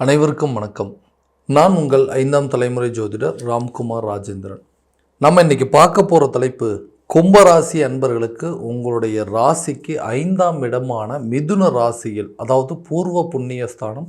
அனைவருக்கும் வணக்கம். நான் உங்கள் 5ஆம் தலைமுறை ஜோதிடர் ராம்குமார் ராஜேந்திரன். நம்ம இன்னைக்கு பார்க்க போகிற தலைப்பு, கும்பராசி அன்பர்களுக்கு உங்களுடைய ராசிக்கு 5ஆம் இடமான மிதுன ராசியில், அதாவது பூர்வ புண்ணிய ஸ்தானம்,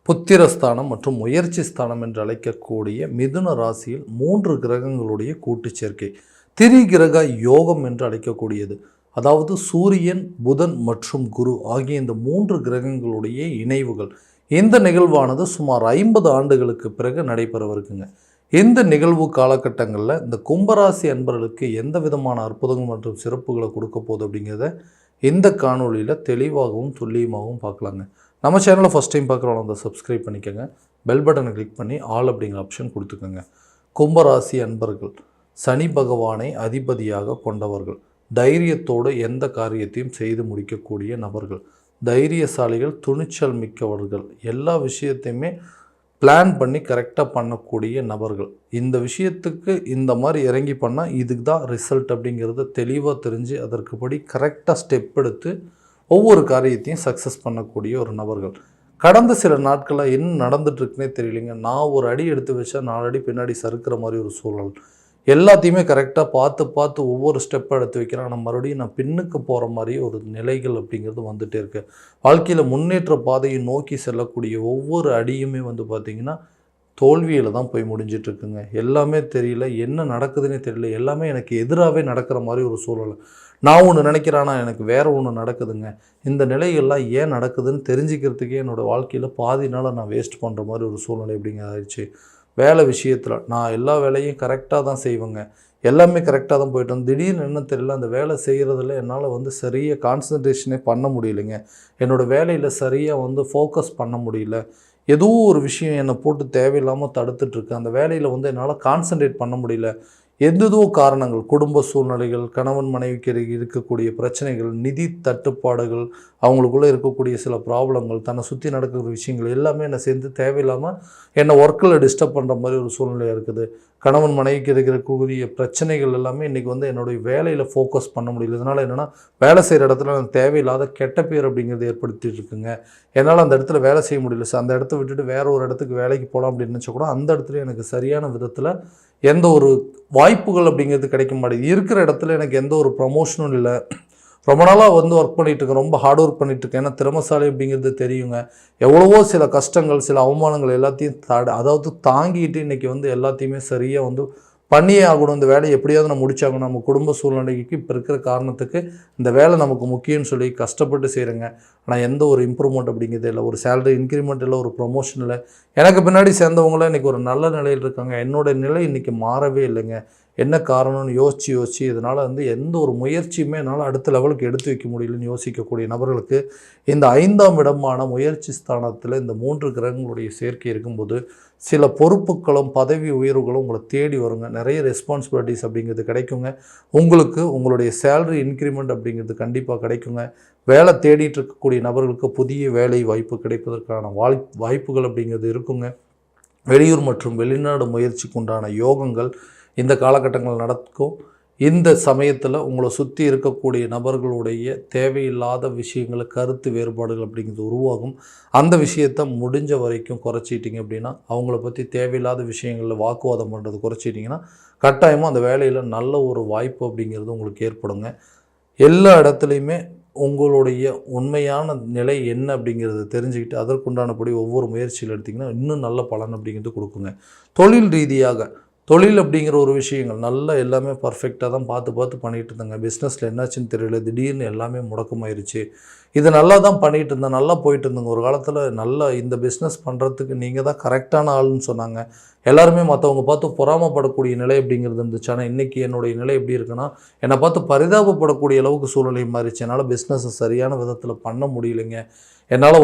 புத்திரஸ்தானம் மற்றும் முயற்சி ஸ்தானம் என்று அழைக்கக்கூடிய மிதுன ராசியில் 3 கிரகங்களுடைய கூட்டு சேர்க்கை, திரிகிரக யோகம் என்று அழைக்கக்கூடியது. அதாவது சூரியன், புதன் மற்றும் குரு ஆகிய இந்த 3 கிரகங்களுடைய இணைவுகள். இந்த நிகழ்வானது சுமார் 50 ஆண்டுகளுக்கு பிறகு நடைபெறவிருக்குங்க. இந்த நிகழ்வு காலகட்டங்களில் இந்த கும்பராசி அன்பர்களுக்கு எந்த விதமான அற்புதங்கள் மற்றும் சிறப்புகளை கொடுக்க போகுது அப்படிங்கிறத இந்த காணொலியில் தெளிவாகவும் துல்லியமாகவும் பார்க்கலாங்க. நம்ம சேனலை ஃபஸ்ட் டைம் பார்க்குறவங்க அந்த சப்ஸ்கிரைப் பண்ணிக்கோங்க, பெல் பட்டனை கிளிக் பண்ணி ஆல் அப்படிங்கிற ஆப்ஷன் கொடுத்துக்கோங்க. கும்பராசி அன்பர்கள் சனி பகவானை அதிபதியாக கொண்டவர்கள், தைரியத்தோடு எந்த காரியத்தையும் செய்து முடிக்கக்கூடிய நபர்கள், தைரியசாலிகள், துணிச்சல் மிக்கவர்கள், எல்லா விஷயத்தையுமே பிளான் பண்ணி கரெக்டாக பண்ணக்கூடிய நபர்கள். இந்த விஷயத்துக்கு இந்த மாதிரி இறங்கி பண்ணால் இதுக்கு தான் ரிசல்ட் அப்படிங்கிறத தெளிவாக தெரிஞ்சு அதற்குபடி கரெக்டாக ஸ்டெப் எடுத்து ஒவ்வொரு காரியத்தையும் சக்ஸஸ் பண்ணக்கூடிய ஒரு நபர்கள். கடந்த சில நாட்களாக என்ன நடந்துட்டுருக்குன்னே தெரியலைங்க. நான் ஒரு அடி எடுத்து வச்சா 4 அடி பின்னாடி சறுக்கிற மாதிரி ஒரு சூழல். எல்லாத்தையுமே கரெக்டாக பார்த்து ஒவ்வொரு ஸ்டெப்பை எடுத்து வைக்கிறேன். ஆனால் மறுபடியும் நான் பின்னுக்கு போகிற மாதிரி ஒரு நிலைகள் அப்படிங்கிறது வந்துகிட்டே இருக்கு. வாழ்க்கையில் முன்னேற்ற பாதையை நோக்கி செல்லக்கூடிய ஒவ்வொரு அடியுமே பார்த்திங்கன்னா தோல்வியில் தான் போய் முடிஞ்சிட்ருக்குங்க. எல்லாமே தெரியல, என்ன நடக்குதுன்னே தெரியல, எல்லாமே எனக்கு எதிராகவே நடக்கிற மாதிரி ஒரு சூழல். நான் ஒன்று நினைக்கிறேன்னா எனக்கு வேறு ஒன்று நடக்குதுங்க. இந்த நிலைகள்லாம் ஏன் நடக்குதுன்னு தெரிஞ்சுக்கிறதுக்கே என்னோடய வாழ்க்கையில் பாதி நாள் நான் வேஸ்ட் பண்ணுற மாதிரி ஒரு சூழ்நிலை அப்படிங்க ஆயிடுச்சு. வேலை விஷயத்தில் நான் எல்லா வேலையும் கரெக்டாக தான் செய்வேங்க, எல்லாமே கரெக்டாக தான் போய்ட்டு திடீர்னு என்ன தெரியல, அந்த வேலை செய்கிறதுல என்னால் சரியாக கான்சன்ட்ரேஷனே பண்ண முடியலைங்க. என்னோடய வேலையில் சரியாக ஃபோக்கஸ் பண்ண முடியல. ஏதோ ஒரு விஷயம் என்னை போட்டு தேவையில்லாமல் தடுத்துட்ருக்கு. அந்த வேலையில் என்னால் கான்சன்ட்ரேட் பண்ண முடியல. எந்ததோ காரணங்கள், குடும்ப சூழ்நிலைகள், கணவன் மனைவிக்கு இருக்கக்கூடிய பிரச்சனைகள், நிதி தட்டுப்பாடுகள், அவங்களுக்குள்ளே இருக்கக்கூடிய சில ப்ராப்ளங்கள், தன்னை சுற்றி நடக்கிற விஷயங்கள் எல்லாமே என்னை சேர்ந்து தேவையில்லாமல் என்னை ஒர்க்கில் டிஸ்டர்ப் பண்ணுற மாதிரி ஒரு சூழ்நிலையாக இருக்குது. கணவன் மனைவிக்கு இருக்கக்கூடிய பிரச்சனைகள் எல்லாமே இன்றைக்கி என்னுடைய வேலையில் ஃபோக்கஸ் பண்ண முடியல. இதனால் என்னென்னா, வேலை செய்கிற இடத்துல நான் தேவையில்லாத கெட்ட பேர் அப்படிங்கிறது ஏற்படுத்திட்டு இருக்குங்க. என்னால் அந்த இடத்துல வேலை செய்ய முடியல. அந்த இடத்த விட்டுட்டு வேறு ஒரு இடத்துக்கு வேலைக்கு போகலாம் அப்படின்னு நினச்சா கூட அந்த இடத்துல எனக்கு சரியான விதத்தில் எந்த ஒரு வாய்ப்புகள் அப்படிங்கிறது கிடைக்க மாட்டேங்குது. இருக்கிற இடத்துல எனக்கு எந்த ஒரு ப்ரமோஷனும் இல்லை. ரொம்ப நாளாக ஒர்க் பண்ணிகிட்ருக்கேன், ரொம்ப ஹார்ட் ஒர்க் பண்ணிகிட்ருக்கேன். ஏன்னா திறமசாலி அப்படிங்கிறது தெரியுங்க. எவ்வளவோ சில கஷ்டங்கள், சில அவமானங்கள் எல்லாத்தையும் அதாவது தாங்கிட்டு இன்றைக்கி எல்லாத்தையுமே சரியாக பண்ணியே ஆகணும். இந்த வேலையை எப்படியாவது நம்ம முடிச்சாகணும். நம்ம குடும்ப சூழ்நிலைக்கு இப்போ இருக்கிற காரணத்துக்கு இந்த வேலை நமக்கு முக்கியம்னு சொல்லி கஷ்டப்பட்டு செய்கிறேங்க. ஆனால் எந்த ஒரு இம்ப்ரூவ்மெண்ட் அப்படிங்கிறது இல்லை, ஒரு சேலரி இன்க்ரிமெண்ட் இல்லை, ஒரு ப்ரொமோஷன் இல்லை. எனக்கு பின்னாடி சேர்ந்தவங்களாம் இன்றைக்கி ஒரு நல்ல நிலையில் இருக்காங்க. என்னோடய நிலை இன்றைக்கி மாறவே இல்லைங்க. என்ன காரணம்னு யோசித்து இதனால் எந்த ஒரு முயற்சியுமே என்னால் அடுத்த லெவலுக்கு எடுத்து வைக்க முடியலன்னு யோசிக்கக்கூடிய நபர்களுக்கு இந்த 5ஆம் இடமான முயற்சி ஸ்தானத்தில் இந்த 3 கிரகங்களுடைய சேர்க்கை இருக்கும்போது சில பொறுப்புகளும் பதவி உயர்வுகளும் உங்களை தேடி வருங்க. நிறைய ரெஸ்பான்சிபிலிட்டிஸ் அப்படிங்கிறது கிடைக்குங்க. உங்களுக்கு உங்களுடைய சேலரி இன்க்ரிமெண்ட் அப்படிங்கிறது கண்டிப்பாக கிடைக்குங்க. வேலை தேடிட்டு இருக்கக்கூடிய நபர்களுக்கு புதிய வேலை வாய்ப்பு கிடைப்பதற்கான வாய்ப்புகள் அப்படிங்கிறது இருக்குங்க. வெளியூர் மற்றும் வெளிநாடு முயற்சிக்கு உண்டான யோகங்கள் இந்த காலகட்டங்கள் நடக்கும். இந்த சமயத்தில் உங்களை சுற்றி இருக்கக்கூடிய நபர்களுடைய தேவையில்லாத விஷயங்களை, கருத்து வேறுபாடுகள் அப்படிங்கிறது உருவாகும். அந்த விஷயத்தை முடிஞ்ச வரைக்கும் குறைச்சிட்டிங்க அப்படின்னா, அவங்கள பற்றி தேவையில்லாத விஷயங்களில் வாக்குவாதம் பண்ணுறது குறைச்சிட்டிங்கன்னா கட்டாயமாக அந்த வேலையில் நல்ல ஒரு வாய்ப்பு அப்படிங்கிறது உங்களுக்கு ஏற்படுங்க. எல்லா இடத்துலையுமே உங்களுடைய உண்மையான நிலை என்ன அப்படிங்கிறத தெரிஞ்சுக்கிட்டு அதற்குண்டானபடி ஒவ்வொரு முயற்சியில் எடுத்திங்கன்னா இன்னும் நல்ல பலன் அப்படிங்கிறது கொடுக்குங்க. தொழில் ரீதியாக தொழில் அப்படிங்கிற ஒரு விஷயங்கள் நல்லா எல்லாமே பர்ஃபெக்டாக தான் பார்த்து பண்ணிகிட்டு இருந்தாங்க. பிஸ்னஸில் என்னாச்சுன்னு தெரியல, திடீர்னு எல்லாமே முடக்கமாயிருச்சு. இது நல்லா தான் பண்ணிகிட்டு இருந்தேன், நல்லா போயிட்டு இருந்தேங்க. ஒரு காலத்தில் நல்லா இந்த பிஸ்னஸ் பண்ணுறதுக்கு நீங்கள் தான் கரெக்டான ஆளுன்னு சொன்னாங்க. எல்லாருமே மற்றவங்க பார்த்து பொறாமப்படக்கூடிய நிலை அப்படிங்கிறது இருந்துச்சு. ஆனால் இன்றைக்கி என்னுடைய நிலை எப்படி இருக்குன்னா, என்னை பார்த்து பரிதாபப்படக்கூடிய அளவுக்கு சூழ்நிலை மாறிச்சு. என்னால் பிஸ்னஸை சரியான விதத்தில் பண்ண முடியலைங்க. என்னால்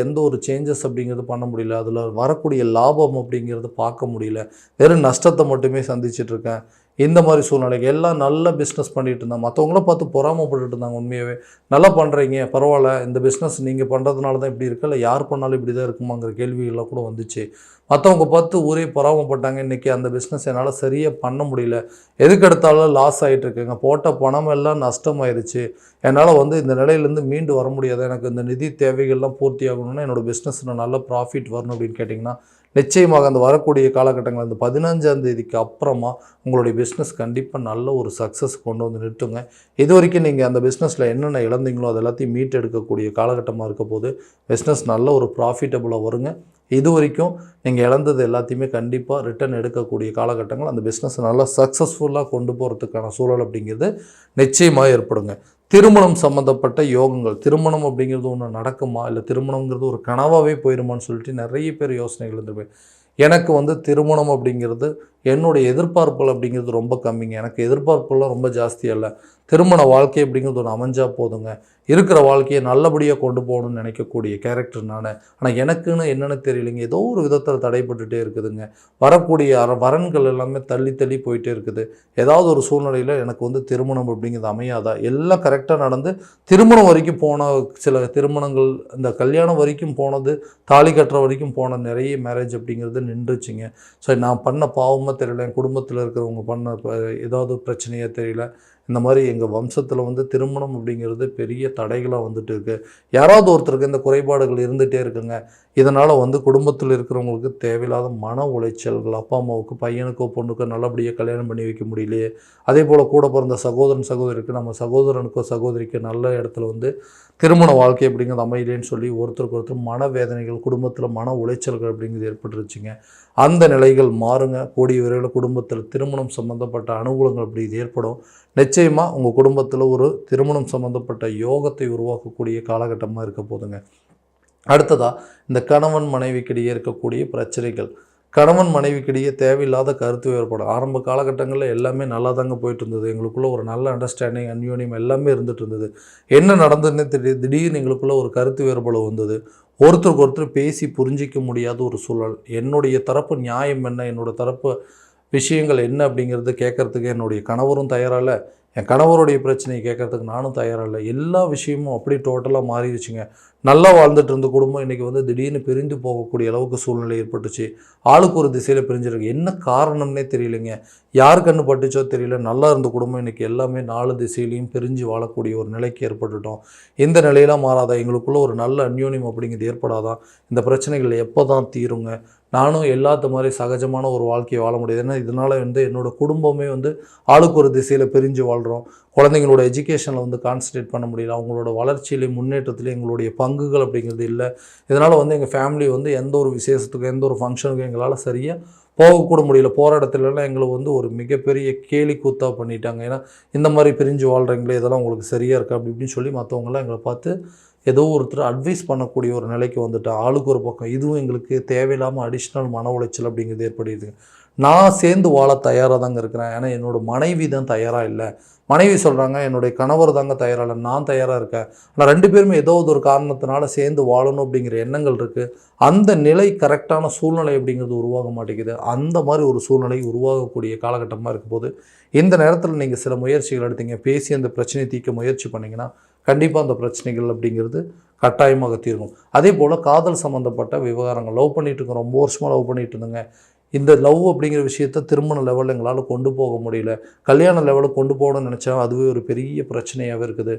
எந்த ஒரு சேஞ்சஸ் அப்படிங்கிறது பண்ண முடியல. அதில் வரக்கூடிய லாபம் அப்படிங்கிறது பார்க்க முடியல. வெறும் நஷ்டத்தை மட்டுமே சந்திச்சிட்ருக்கேன். இந்த மாதிரி சூழ்நிலைக்கு எல்லாம் நல்ல பிஸ்னஸ் பண்ணிட்டு இருந்தாங்க, மற்றவங்கள பார்த்து பொறாமப்பட்டுட்டு இருந்தாங்க. உண்மையாகவே நல்லா பண்ணுறீங்க, பரவாயில்ல, இந்த பிஸ்னஸ் நீங்கள் பண்ணுறதுனால தான் இப்படி இருக்கு, இல்லை யார் பண்ணாலும் இப்படி தான் இருக்குமாங்கிற கேள்விகள்லாம் கூட வந்துச்சு. மற்றவங்க பார்த்து ஊரே பொறாமப்பட்டாங்க. இன்றைக்கி அந்த பிஸ்னஸ் என்னால் சரியாக பண்ண முடியல, எதுக்கு எடுத்தாலும் லாஸ் ஆகிட்டு இருக்குங்க, போட்ட பணம் எல்லாம் நஷ்டமாயிருச்சு, என்னால் வந்து இந்த நிலையிலேருந்து மீண்டு வர முடியாது, எனக்கு இந்த நிதி தேவைகள்லாம் பூர்த்தி ஆகணும்னா என்னோடய பிஸ்னஸில் நல்ல ப்ராஃபிட் வரணும் அப்படின்னு கேட்டிங்கன்னா, நிச்சயமாக அந்த வரக்கூடிய காலகட்டங்கள் அந்த 15ஆம் தேதிக்கு அப்புறமா உங்களுடைய பிஸ்னஸ் கண்டிப்பாக நல்ல ஒரு சக்ஸஸ் கொண்டு வந்து நிறுத்துங்க. இது வரைக்கும் நீங்கள் அந்த பிஸ்னஸில் என்னென்ன இழந்தீங்களோ அது எல்லாத்தையும் மீட்டு எடுக்கக்கூடிய காலகட்டமாக இருக்க போது பிஸ்னஸ் நல்ல ஒரு ப்ராஃபிட்டபுளாக வருங்க. இது வரைக்கும் நீங்கள் இழந்தது எல்லாத்தையுமே கண்டிப்பாக ரிட்டர்ன் எடுக்கக்கூடிய காலகட்டங்கள், அந்த பிஸ்னஸ் நல்லா சக்ஸஸ்ஃபுல்லாக கொண்டு போகிறதுக்கான சூழல் அப்படிங்கிறது நிச்சயமாக ஏற்படுங்க. திருமணம் சம்மந்தப்பட்ட யோகங்கள், திருமணம் அப்படிங்கிறது ஒன்று நடக்குமா, இல்லை திருமணங்கிறது ஒரு கனவாகவே போயிடுமான்னு சொல்லிட்டு நிறைய பேர் யோசனைகள் இருந்துருப்பேன். எனக்கு வந்து திருமணம் அப்படிங்கிறது என்னுடைய எதிர்பார்ப்புகள் அப்படிங்கிறது ரொம்ப கம்மிங்க. எனக்கு எதிர்பார்ப்புலாம் ரொம்ப ஜாஸ்தியாக இல்லை. திருமண வாழ்க்கை அப்படிங்கிறது ஒன்று அமைஞ்சால் போதுங்க, இருக்கிற வாழ்க்கையை நல்லபடியாக கொண்டு போகணும்னு நினைக்கக்கூடிய கேரக்டர் நான். ஆனால் எனக்குன்னு என்னென்னு தெரியலைங்க, ஏதோ ஒரு விதத்தில் தடைப்பட்டுகிட்டே இருக்குதுங்க. வரக்கூடிய வரன்கள் எல்லாமே தள்ளி தள்ளி போயிட்டே இருக்குது. ஏதாவது ஒரு சூழ்நிலையில் எனக்கு வந்து திருமணம் அப்படிங்கிறது அமையாதா, எல்லாம் கரெக்டாக நடந்து திருமணம் வரைக்கும் போன சில திருமணங்கள், இந்த கல்யாணம் வரைக்கும் போனது, தாலி கட்டுற வரைக்கும் போன நிறைய மேரேஜ் அப்படிங்கிறது நின்றுச்சுங்க. ஸோ நான் பண்ண பாவமாக தெரியல, என் குடும்பத்தில் இருக்கிறவங்க பண்ண ஏதாவது பிரச்சனையாக தெரியல, இந்த மாதிரி எங்கள் வம்சத்தில் வந்து திருமணம் அப்படிங்கிறது பெரிய தடைகளாக வந்துட்டு இருக்குது. யாராவது ஒருத்தருக்கு இந்த குறைபாடுகள் இருந்துகிட்டே இருக்குங்க. இதனால் வந்து குடும்பத்தில் இருக்கிறவங்களுக்கு தேவையில்லாத மன உளைச்சல்கள், அப்பா அம்மாவுக்கு பையனுக்கோ பொண்ணுக்கோ நல்லபடியாக கல்யாணம் பண்ணி வைக்க முடியலையே, அதே போல் கூட பிறந்த சகோதரன் சகோதரிக்கு, நம்ம சகோதரனுக்கோ சகோதரிக்கு நல்ல இடத்துல வந்து திருமண வாழ்க்கை அப்படிங்கிறது அமையலேன்னு சொல்லி ஒருத்தருக்கு ஒருத்தர் மனவேதனைகள், குடும்பத்தில் மன உளைச்சல்கள் அப்படிங்கிறது ஏற்பட்டுருச்சுங்க. அந்த நிலைகள் மாறுங்க. கூடிய விரைவில் குடும்பத்தில் திருமணம் சம்மந்தப்பட்ட அனுகூலங்கள் அப்படி இது ஏற்படும். நிச்சயமாக உங்கள் குடும்பத்தில் ஒரு திருமணம் சம்மந்தப்பட்ட யோகத்தை உருவாக்கக்கூடிய காலகட்டமாக இருக்க போதுங்க. அடுத்ததாக இந்த கணவன் மனைவிக்கிடையே இருக்கக்கூடிய பிரச்சனைகள், கணவன் மனைவிக்கிடையே தேவையில்லாத கருத்து வேறுபாடு. ஆரம்ப காலகட்டங்களில் எல்லாமே நல்லா தாங்க போயிட்டு இருந்தது, எங்களுக்குள்ளே ஒரு நல்ல அண்டர்ஸ்டாண்டிங், அன்யோன்யம் எல்லாமே இருந்துகிட்டு இருந்தது. என்ன நடந்ததுன்னே தெரியுது, திடீர்னு எங்களுக்குள்ளே ஒரு கருத்து வேறுபாடு வந்தது. ஒருத்தருக்கு ஒருத்தர் பேசி புரிஞ்சிக்க முடியாத ஒரு சூழல். என்னுடைய தரப்பு நியாயம் என்ன, என்னோடய தரப்பு விஷயங்கள் என்ன அப்படிங்கிறது கேட்குறதுக்கு என்னுடைய கணவரும் தயாராக இல்லை, என் கணவருடைய பிரச்சனையை கேட்குறதுக்கு நானும் தயாராக இல்லை. எல்லா விஷயமும் அப்படி டோட்டலாக மாறிடுச்சுங்க. நல்லா வாழ்ந்துட்டு இருந்த குடும்பம் இன்றைக்கி வந்து திடீர்னு பிரிந்து போகக்கூடிய அளவுக்கு சூழ்நிலை ஏற்பட்டுச்சு. ஆளுக்கு ஒரு திசையில் பிரிஞ்சிருக்கு. என்ன காரணம்னே தெரியலைங்க, யார் கண்ணு பட்டுச்சோ தெரியல. நல்லா இருந்த குடும்பம் இன்றைக்கி எல்லாமே 4 திசையிலையும் பிரிஞ்சு வாழக்கூடிய ஒரு நிலைக்கு ஏற்பட்டுட்டோம். இந்த நிலையெல்லாம் மாறாதா, எங்களுக்குள்ளே ஒரு நல்ல அந்யோன்யம் அப்படிங்கிறது ஏற்படாதான், இந்த பிரச்சனைகள் எப்போ தான் தீருங்க, நானும் எல்லாத்த மாதிரி சகஜமான ஒரு வாழ்க்கையை வாழ முடியாது. ஏன்னா இதனால் வந்து என்னோடய குடும்பமே வந்து ஆளுக்கு ஒரு திசையில் பிரிஞ்சு வாழ்கிறோம். குழந்தைங்களோட எஜுகேஷனில் வந்து கான்சன்ட்ரேட் பண்ண முடியல, அவங்களோட வளர்ச்சியிலையும் முன்னேற்றத்துலேயும் எங்களுடைய பங்குகள் அப்படிங்கிறது இல்லை. இதனால் வந்து எங்கள் ஃபேமிலி வந்து எந்த ஒரு விசேஷத்துக்கும் எந்த ஒரு ஃபங்க்ஷனுக்கும் எங்களால் சரியாக போகக்கூட முடியல. போகிற இடத்துலலாம் எங்களை வந்து ஒரு மிகப்பெரிய கேலி கூத்தாக பண்ணிட்டாங்க. ஏன்னா இந்த மாதிரி பிரிஞ்சு வாழ்கிறீங்களே, இதெல்லாம் உங்களுக்கு சரியாக இருக்கா அப்படி இப்படின்னு சொல்லி மற்றவங்களாம் எங்களை பார்த்து ஏதோ ஒருத்தர் அட்வைஸ் பண்ணக்கூடிய ஒரு நிலைக்கு வந்துட்டு ஆளுக்கு ஒரு பக்கம். இதுவும் எங்களுக்கு தேவையில்லாமல் அடிஷ்னல் மன உளைச்சல் அப்படிங்கிறது ஏற்படுதுங்க. நான் சேர்ந்து வாழ தயாராக தாங்க இருக்கிறேன், ஏன்னா என்னோடய மனைவி தான் தயாராக இல்லை. மனைவி சொல்கிறாங்க என்னுடைய கணவர் தாங்க தயாராக இல்லை, நான் தயாராக இருக்கேன். ஆனால் 2 பேருமே ஏதோ ஒரு காரணத்தினால சேர்ந்து வாழணும் அப்படிங்கிற எண்ணங்கள் இருக்குது. அந்த நிலை கரெக்டான சூழ்நிலை அப்படிங்கிறது உருவாக மாட்டேங்குது. அந்த மாதிரி ஒரு சூழ்நிலை உருவாகக்கூடிய காலகட்டமாக இருக்கும்போது இந்த நேரத்தில் நீங்கள் சில முயற்சிகள் எடுத்தீங்க, பேசி அந்த பிரச்சனையை தீர்க்க முயற்சி பண்ணிங்கன்னா கண்டிப்பாக அந்த பிரச்சனைகள் அப்படிங்கிறது கட்டாயமாக தீர்க்கும். அதே போல் காதல் சம்மந்தப்பட்ட விவகாரங்கள், லவ் பண்ணிகிட்டு இருக்கோம், ரொம்ப வருஷமாக லவ் பண்ணிகிட்டு இருந்தேங்க, இந்த லவ் அப்படிங்கிற விஷயத்தை திருமண லெவலில் எங்களால் கொண்டு போக முடியல, கல்யாண லெவலுக்கு கொண்டு போகணும்னு நினச்சா அதுவே ஒரு பெரிய பிரச்சனையாகவே இருக்குது,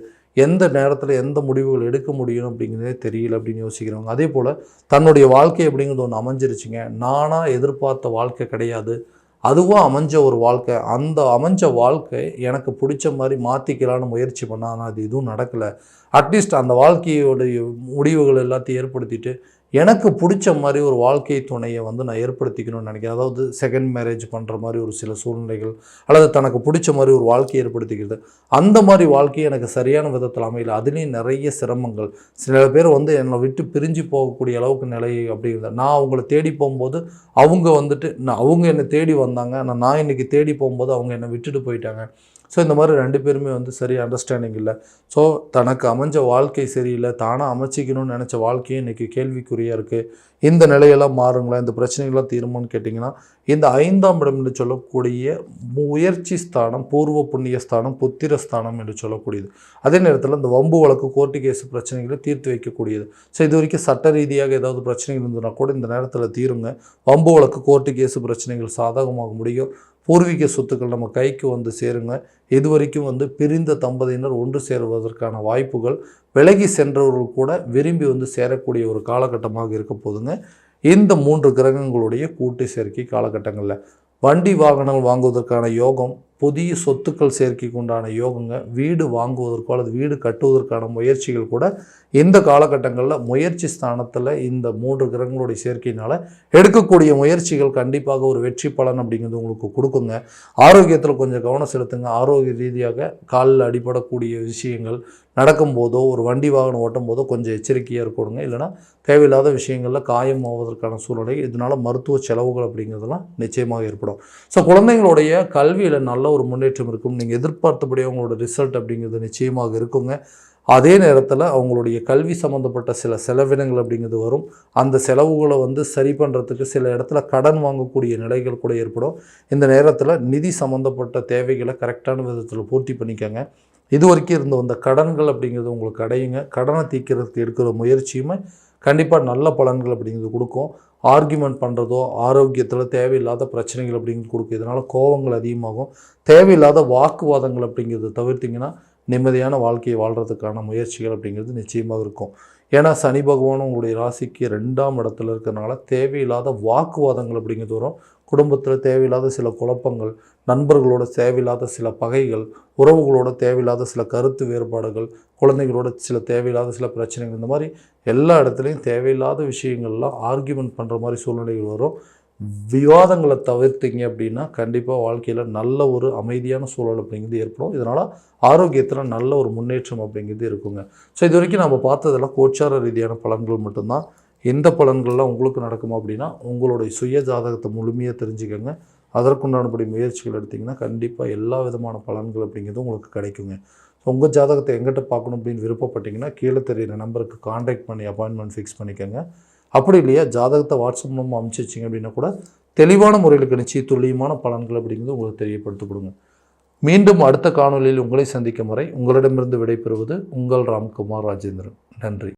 எந்த நேரத்தில் எந்த முடிவுகள் எடுக்க முடியும் அப்படிங்கிறதே தெரியல அப்படின்னு யோசிக்கிறவங்க. அதே போல் தன்னுடைய வாழ்க்கை அப்படிங்கிறது ஒன்று அமைஞ்சிருச்சுங்க, நானாக எதிர்பார்த்த வாழ்க்கை கிடையாது, அதுவாக அமைஞ்ச ஒரு வாழ்க்கை, அந்த அமைஞ்ச வாழ்க்கை எனக்கு பிடிச்ச மாதிரி மாற்றிக்கலான்னு முயற்சி பண்ணால் ஆனால் அது எதுவும் நடக்கலை. அட்லீஸ்ட் அந்த வாழ்க்கையோடைய முடிவுகள் எல்லாத்தையும் ஏற்படுத்திட்டு எனக்கு பிடிச்ச மாதிரி ஒரு வாழ்க்கை துணையை வந்து நான் ஏற்படுத்திக்கணும்னு நினைக்கிறேன். அதாவது செகண்ட் மேரேஜ் பண்ணுற மாதிரி ஒரு சில சூழ்நிலைகள், அல்லது தனக்கு பிடிச்ச மாதிரி ஒரு வாழ்க்கையை ஏற்படுத்திக்கிறது. அந்த மாதிரி வாழ்க்கையை எனக்கு சரியான விதத்தில் அமையல, அதுலேயும் நிறைய சிரமங்கள். சில பேர் வந்து என்னை விட்டு பிரிஞ்சு போகக்கூடிய அளவுக்கு நிலை அப்படிங்கிறது. நான் அவங்கள தேடி போகும்போது அவங்க வந்துட்டு அவங்க என்னை தேடி வந்தாங்க, ஆனால் நான் இன்றைக்கி தேடி போகும்போது அவங்க என்னை விட்டுட்டு போயிட்டாங்க. ஸோ இந்த மாதிரி 2 பேருமே வந்து சரியாக அண்டர்ஸ்டாண்டிங் இல்லை. ஸோ தனக்கு அமைஞ்ச வாழ்க்கை சரியில்லை, தானாக அமைச்சிக்கணும்னு நினச்ச வாழ்க்கையும் இன்றைக்கி கேள்விக்குறியாக இருக்குது. இந்த நிலையெல்லாம் மாறுங்களா, இந்த பிரச்சனைகள்லாம் தீருமான்னு கேட்டிங்கன்னா இந்த 5ஆம் இடம் என்று சொல்லக்கூடிய முயற்சி ஸ்தானம், பூர்வ புண்ணிய ஸ்தானம், புத்திர ஸ்தானம் என்று சொல்லக்கூடியது. அதே நேரத்தில் இந்த வம்பு வழக்கு, கோர்ட்டு கேஸ் பிரச்சனைகளை தீர்த்து வைக்கக்கூடியது. ஸோ இது வரைக்கும் சட்ட ரீதியாக ஏதாவது பிரச்சனைகள் இருந்ததுன்னா கூட இந்த நேரத்தில் தீருங்க. வம்பு வழக்கு, கோர்ட்டு கேஸ் பிரச்சனைகள் சாதகமாக முடியும். பூர்வீக சொத்துக்கள் நம்ம கைக்கு வந்து சேருங்க. இது வரைக்கும் பிரிந்த தம்பதியினர் ஒன்று சேருவதற்கான வாய்ப்புகள், விலகி சென்றவர்கள் கூட விரும்பி சேரக்கூடிய ஒரு காலகட்டமாக இருக்க போதுங்க. இந்த 3 கிரகங்களுடைய கூட்டு சேர்க்கை காலகட்டங்களில் வண்டி வாகனங்கள் வாங்குவதற்கான யோகம், புதிய சொத்துக்கள் சேர்க்கைக்கு உண்டான யோகங்க, வீடு வாங்குவதற்கோ அல்லது வீடு கட்டுவதற்கான முயற்சிகள் கூட இந்த காலகட்டங்களில் முயற்சி ஸ்தானத்தில் இந்த 3 கிரகங்களுடைய சேர்க்கையினால் எடுக்கக்கூடிய முயற்சிகள் கண்டிப்பாக ஒரு வெற்றி பலன் அப்படிங்கிறது உங்களுக்கு கொடுக்குங்க. ஆரோக்கியத்தில் கொஞ்சம் கவனம் செலுத்துங்க. ஆரோக்கிய ரீதியாக காலில் அடிபடக்கூடிய விஷயங்கள் நடக்கும்போதோ, ஒரு வண்டி வாகனம் ஓட்டும் போதோ கொஞ்சம் எச்சரிக்கையாக இருக்கணுங்க. இல்லைனா தேவையில்லாத விஷயங்களில் காயம் ஆவதற்கான சூழ்நிலை, இதனால் மருத்துவ செலவுகள் அப்படிங்கிறதுலாம் நிச்சயமாக ஏற்படும். ஸோ குழந்தைங்களுடைய கல்வியில் நல்ல ஒரு முன்னேற்றம் இருக்கும். நீங்கள் எதிர்பார்த்தபடி அவங்களோட ரிசல்ட் அப்படிங்கிறது நிச்சயமாக இருக்குங்க. அதே நேரத்தில் அவங்களுடைய கல்வி சம்மந்தப்பட்ட சில செலவினங்கள் அப்படிங்கிறது வரும். அந்த செலவுகளை சரி பண்ணுறதுக்கு சில இடத்துல கடன் வாங்கக்கூடிய நிலைகள் கூட ஏற்படும். இந்த நேரத்தில் நிதி சம்மந்தப்பட்ட தேவைகளை கரெக்டான விதத்தில் பூர்த்தி பண்ணிக்கோங்க. இது வரைக்கும் இருந்து வந்த கடன்கள் அப்படிங்கிறது உங்களுக்கு அடையுங்க. கடனை தீர்க்கிறதுக்கு எடுக்கிற முயற்சியுமே கண்டிப்பாக நல்ல பலன்கள் அப்படிங்கிறது கொடுக்கும். ஆர்கியூமெண்ட் பண்ணுறதோ, ஆரோக்கியத்தில் தேவையில்லாத பிரச்சனைகள் அப்படிங்கிறது கொடுக்கும். இதனால் கோபங்கள் அதிகமாகும். தேவையில்லாத வாக்குவாதங்கள் அப்படிங்கிறத தவிர்த்திங்கன்னா நிம்மதியான வாழ்க்கையை வாழ்கிறதுக்கான முயற்சிகள் அப்படிங்கிறது நிச்சயமாக இருக்கும். ஏன்னா சனி பகவானும் உங்களுடைய ராசிக்கு 2ஆம் இடத்துல இருக்கிறனால தேவையில்லாத வாக்குவாதங்கள் அப்படிங்கிறது வரும். குடும்பத்தில் தேவையில்லாத சில குழப்பங்கள், நண்பர்களோட தேவையில்லாத சில பகைகள், உறவுகளோட தேவையில்லாத சில கருத்து வேறுபாடுகள், குழந்தைகளோட சில தேவையில்லாத சில பிரச்சனைகள், இந்த மாதிரி எல்லா இடத்துலையும் தேவையில்லாத விஷயங்கள்லாம் ஆர்கியூமெண்ட் பண்ணுற மாதிரி சூழ்நிலைகள் வரும். விவாதங்களை தவிர்த்திங்க அப்படின்னா கண்டிப்பாக வாழ்க்கையில் நல்ல ஒரு அமைதியான சூழல் அப்படிங்கிறது ஏற்படும். இதனால் ஆரோக்கியத்தில் நல்ல ஒரு முன்னேற்றம் அப்படிங்கிறது இருக்குங்க. ஸோ இது வரைக்கும் நம்ம பார்த்ததெல்லாம் கோச்சார ரீதியான பலன்கள் மட்டும்தான். எந்த பலன்கள்லாம் உங்களுக்கு நடக்குமா அப்படின்னா உங்களுடைய சுய ஜாதகத்தை முழுமையாக தெரிஞ்சுக்கோங்க. அதற்குண்டானபடி முயற்சிகள் எடுத்திங்கன்னா கண்டிப்பாக எல்லா விதமான பலன்கள் அப்படிங்கிறது உங்களுக்கு கிடைக்குங்க. உங்கள் ஜாதகத்தை எங்கிட்ட பார்க்கணும் அப்படின்னு விருப்பப்பட்டிங்கன்னா கீழே தெரிகிற நம்பருக்கு கான்டாக்ட் பண்ணி அப்பாயின்மெண்ட் ஃபிக்ஸ் பண்ணிக்கோங்க. அப்படி இல்லையா ஜாதகத்தை வாட்ஸ்அப் மூலமாக அனுப்பிச்சி வச்சிங்க அப்படின்னா கூட தெளிவான முறையில் கணிச்சு துல்லியமான பலன்கள் அப்படிங்கிறது உங்களுக்கு தெரியப்படுத்தப்படுங்க. மீண்டும் அடுத்த காணொலியில் உங்களை சந்திக்கும் வரை உங்களிடமிருந்து விடைபெறுவது உங்கள் ராம்குமார் ராஜேந்திரன். நன்றி.